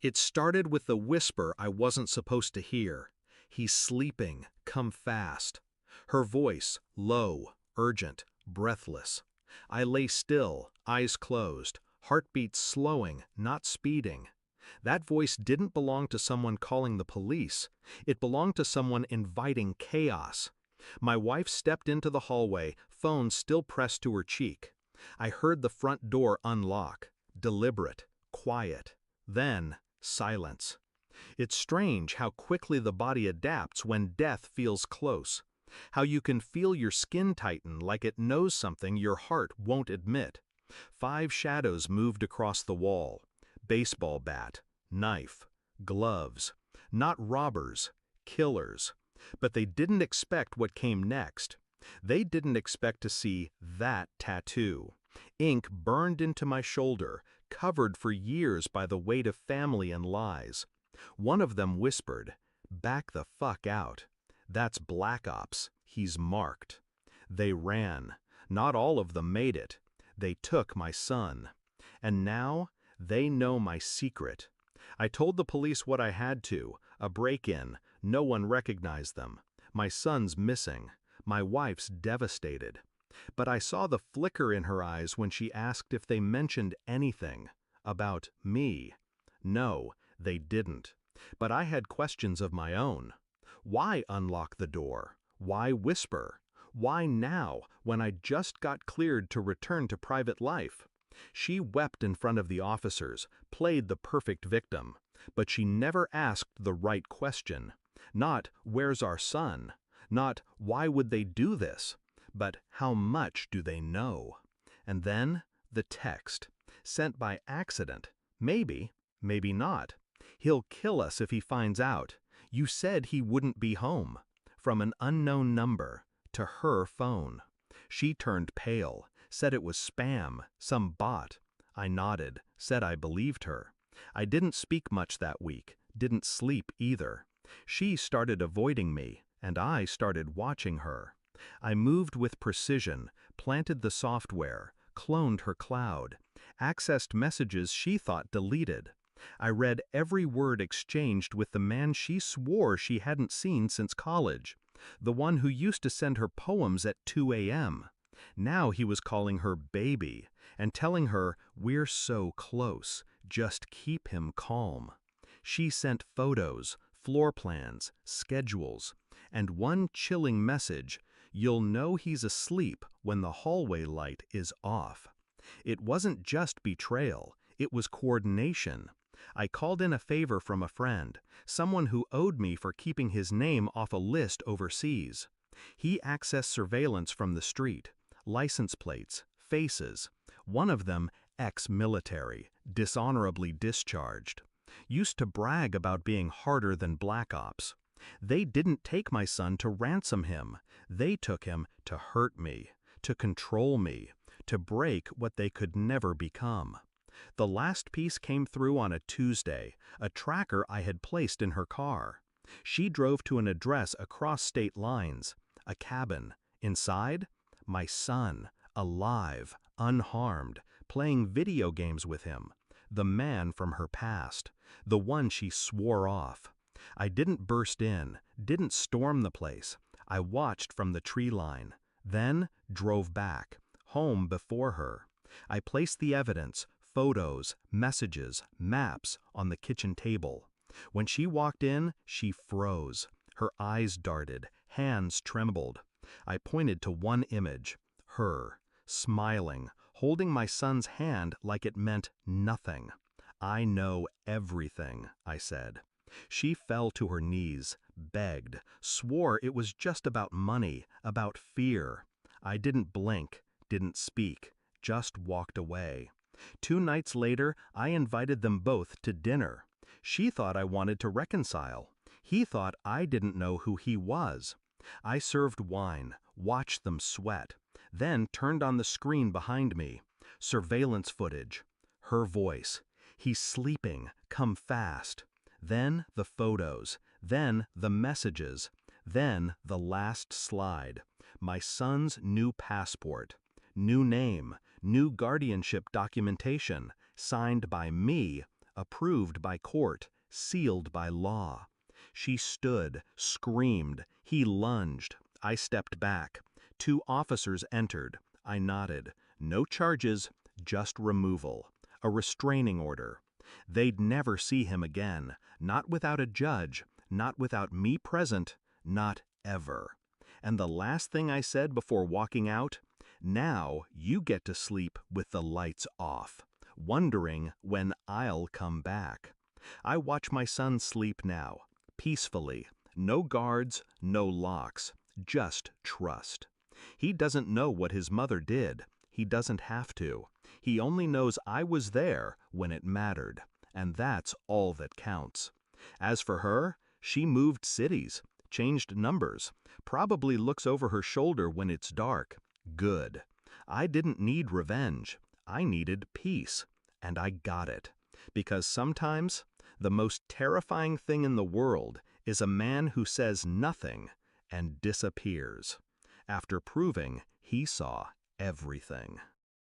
It started with the whisper I wasn't supposed to hear. "He's sleeping, come fast." Her voice, low, urgent, breathless. I lay still, eyes closed, heartbeat slowing, not speeding. That voice didn't belong to someone calling the police. It belonged to someone inviting chaos. My wife stepped into the hallway, phone still pressed to her cheek. I heard the front door unlock, deliberate, quiet. Then, silence. It's strange how quickly the body adapts when death feels close. How you can feel your skin tighten like it knows something your heart won't admit. 5 shadows moved across the wall. Baseball bat, knife, gloves. Not robbers, killers. But they didn't expect what came next. They didn't expect to see that tattoo. Ink burned into my shoulder, covered for years by the weight of family and lies. One of them whispered, "Back the fuck out. That's Black Ops, he's marked." They ran. Not all of them made it. They took my son. And now, they know my secret. I told the police what I had to, a break-in, no one recognized them. My son's missing. My wife's devastated. But I saw the flicker in her eyes when she asked if they mentioned anything about me. No, they didn't. But I had questions of my own. Why unlock the door? Why whisper? Why now, when I just got cleared to return to private life? She wept in front of the officers, played the perfect victim. But she never asked the right question. Not, "Where's our son?" Not, "Why would they do this?" But, "How much do they know?" And then, the text. Sent by accident. Maybe, maybe not. "He'll kill us if he finds out. You said he wouldn't be home." From an unknown number, to her phone. She turned pale, said it was spam, some bot. I nodded, said I believed her. I didn't speak much that week, didn't sleep either. She started avoiding me, and I started watching her. I moved with precision, planted the software, cloned her cloud, accessed messages she thought deleted. I read every word exchanged with the man she swore she hadn't seen since college, the one who used to send her poems at 2 a.m. Now he was calling her baby and telling her, "We're so close, just keep him calm." She sent photos, floor plans, schedules, and one chilling message: "You'll know he's asleep when the hallway light is off." It wasn't just betrayal, it was coordination. I called in a favor from a friend, someone who owed me for keeping his name off a list overseas. He accessed surveillance from the street, license plates, faces. One of them, ex-military, dishonorably discharged. Used to brag about being harder than Black Ops. They didn't take my son to ransom him. They took him to hurt me, to control me, to break what they could never become. The last piece came through on a Tuesday, a tracker I had placed in her car. She drove to an address across state lines, a cabin. Inside, my son, alive, unharmed, playing video games with him. The man from her past, the one she swore off. I didn't burst in, didn't storm the place. I watched from the tree line, then drove back, home before her. I placed the evidence, photos, messages, maps on the kitchen table. When she walked in, she froze. Her eyes darted, hands trembled. I pointed to one image, her, smiling, holding my son's hand like it meant nothing. "I know everything," I said. She fell to her knees, begged, swore it was just about money, about fear. I didn't blink, didn't speak, just walked away. 2 nights later, I invited them both to dinner. She thought I wanted to reconcile. He thought I didn't know who he was. I served wine, watched them sweat, then turned on the screen behind me. Surveillance footage. Her voice. "He's sleeping, come fast." Then the photos, then the messages, then the last slide. My son's new passport. New name, new guardianship documentation, signed by me, approved by court, sealed by law. She stood, screamed, he lunged. I stepped back. 2 officers entered. I nodded. No charges, just removal. A restraining order. They'd never see him again, not without a judge, not without me present, not ever. And the last thing I said before walking out, now you get to sleep with the lights off, wondering when I'll come back. I watch my son sleep now, peacefully, no guards, no locks, just trust. He doesn't know what his mother did. He doesn't have to. He only knows I was there when it mattered, and that's all that counts. As for her, she moved cities, changed numbers, probably looks over her shoulder when it's dark. Good. I didn't need revenge. I needed peace, and I got it. Because sometimes, the most terrifying thing in the world is a man who says nothing and disappears, after proving he saw everything.